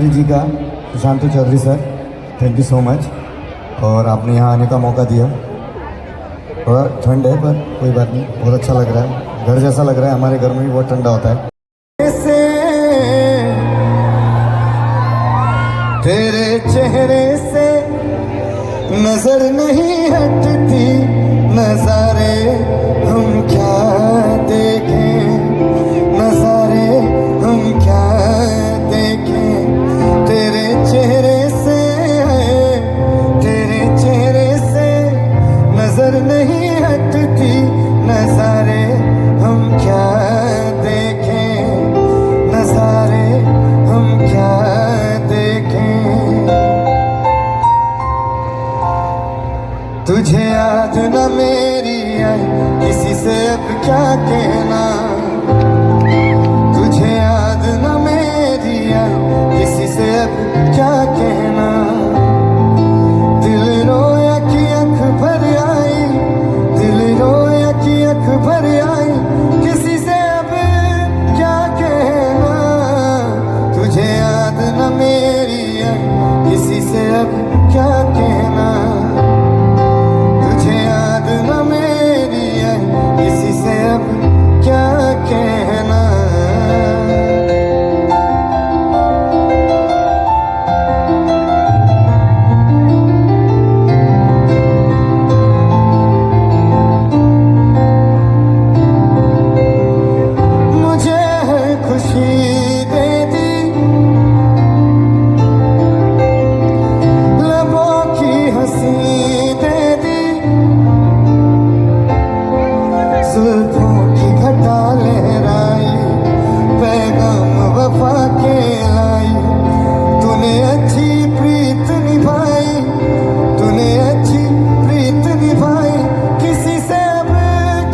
मंत्री जी का, Sushant Chaudhary sir, thank you so much. और आपने यहाँ आने का मौका दिया। थोड़ा ठंड है पर कोई बात नहीं, बहुत अच्छा लग रहा है, घर जैसा लग रहा है। हमारे घर में भी बहुत ठंडा होता है। तेरे चेहरे से नजर नहीं हटती, नजारे हम क्या देखें, नजारे हम क्या देखें। तेरे चेहरे से, तेरे चेहरे से नजर नहीं हटती, नजारे हम क्या देखें, नजारे हम क्या देखें। तुझे याद न मेरी आई, किसी से अब क्या कहना। तुझे याद न मेरी आई, किसी से अब क्या कहना। दिल रोया कि आँख भर आई, दिल रोया कि आँख भर आई, किसी से अब क्या कहना। तुझे याद न मेरी आई, किसी से अब क्या कहना। किसी से अब क्या कहना। मुझे है खुशी दे दी, लबों की हंसी दे दी, जुल्फों की घटा लहराई, पैगाम वफा के लाई। तूने अच्छी प्रीत निभाई, तूने अच्छी प्रीत निभाई, किसी से अब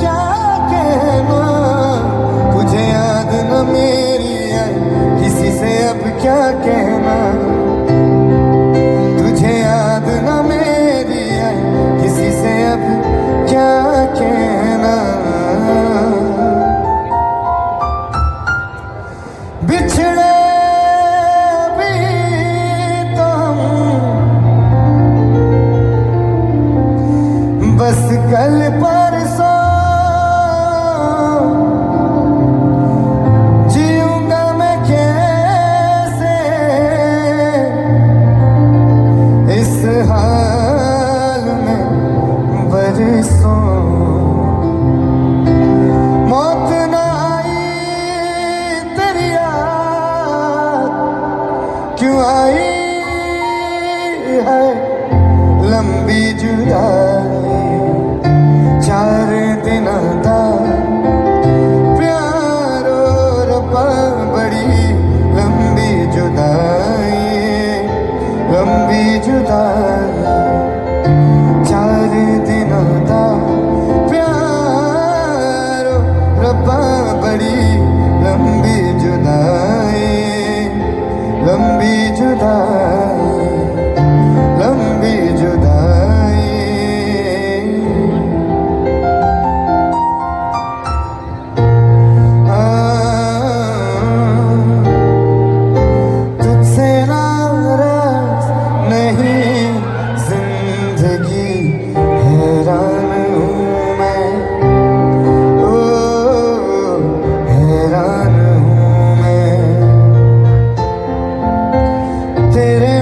क्या कहना। तुझे याद न मेरी आई, किसी से अब क्या कहना। तुझे याद न मेरी आई, किसी से अब क्या कहना। बिछड़े भी तो हम बस कल परसों, जीऊंगा मैं कैसे इस हाल में बरसों। मौत न आई तेरी याद क्यों आई है, लंबी जुदाई 4 दिन दा प्यार और बड़ी लंबी जुदाई, लंबी जुदाई 4 दिन दा प्यार रब्बा, बड़ी लंबी जुदाई, लंबी जुदाई, लंबी जुदाई। तुझसे नाराज नहीं जिंदगी, हैरान हूँ मैं, ओ हैरान हूँ मैं। तेरे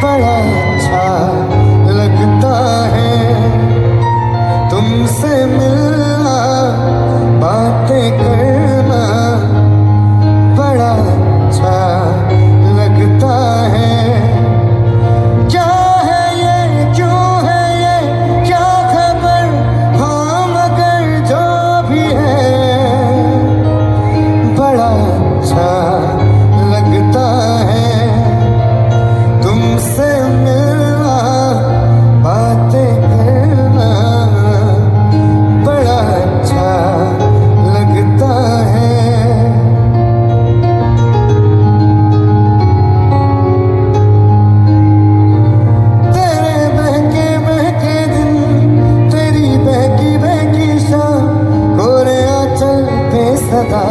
बड़ा अच्छा लगता है तुमसे मिलना, बातें करना बड़ा अच्छा लगता है। क्या है ये, क्यों है ये, क्या खबर, हाँ मगर जो भी है बड़ा अच्छा लगता है तुमसे मिलना, बातें करना बड़ा अच्छा लगता है। तेरे बहके बहके दिन, तेरी बहकी बहकी शाम, कोरे आंचल पे सदा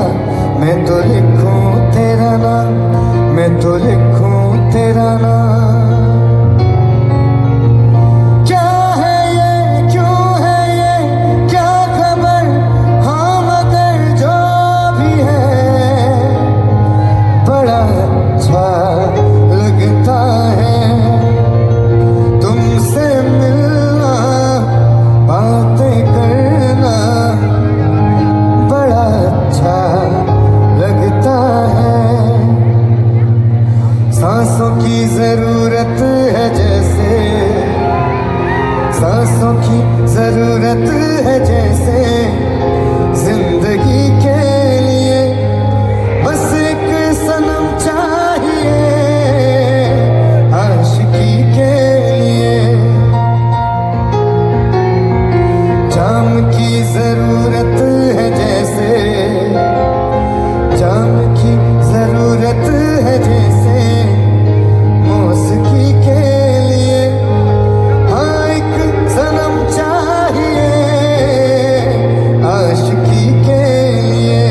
मैं तो लिखूं तेरा नाम, मैं तो लिखूं तेरा नाम। क्या है ये, क्यों है ये, क्या खबर, हाँ मगर जो भी है बड़ा अच्छा लगता है तुमसे मिलना, बातें करना बड़ा अच्छा लगता है। सांसों की जरूरत है जैसे, सांसों की जरूरत है जैसे जिंदगी के लिए, बस एक सनम चाहिए आशिकी के लिए। जाम की जरूरत है जैसे, जाम की जरूरत है जैसे मौसकी के लिए, हाँ एक सनम चाहिए आशिकी के लिए।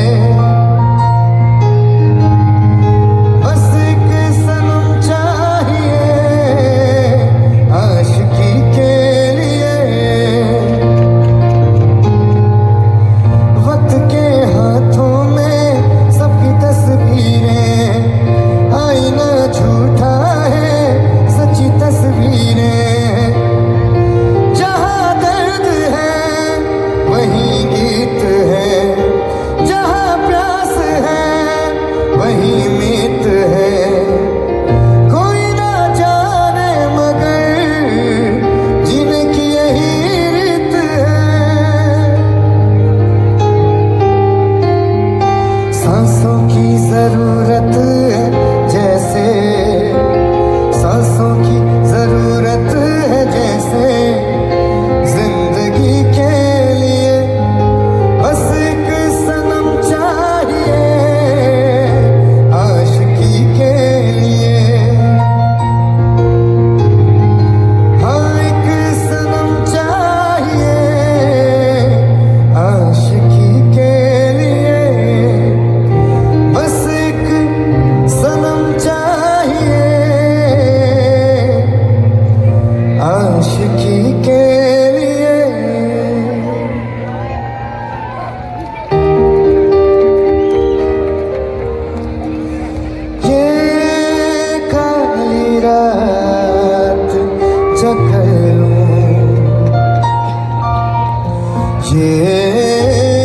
बस एक सनम चाहिए आशिकी के लिए। वक्त के हाथों में सबकी तस्वीरें, आईना झूठा है सच्ची तस्वीरें। जहाँ दर्द है वहीं गीत है, जहाँ प्यास है वहीं मीत है। कोई ना जाने मगर जीने की यही रीत है। सांसों की जरूरत है जैसे, सांसों की जरूरत है जैसे जिंदगी के लिए, बस एक सनम चाहिए आशिकी के लिए। हाँ एक सनम चाहिए आशिकी के लिए, बस एक सनम चाहिए आशिकी के लिए। ये काली रात जग लूं, ये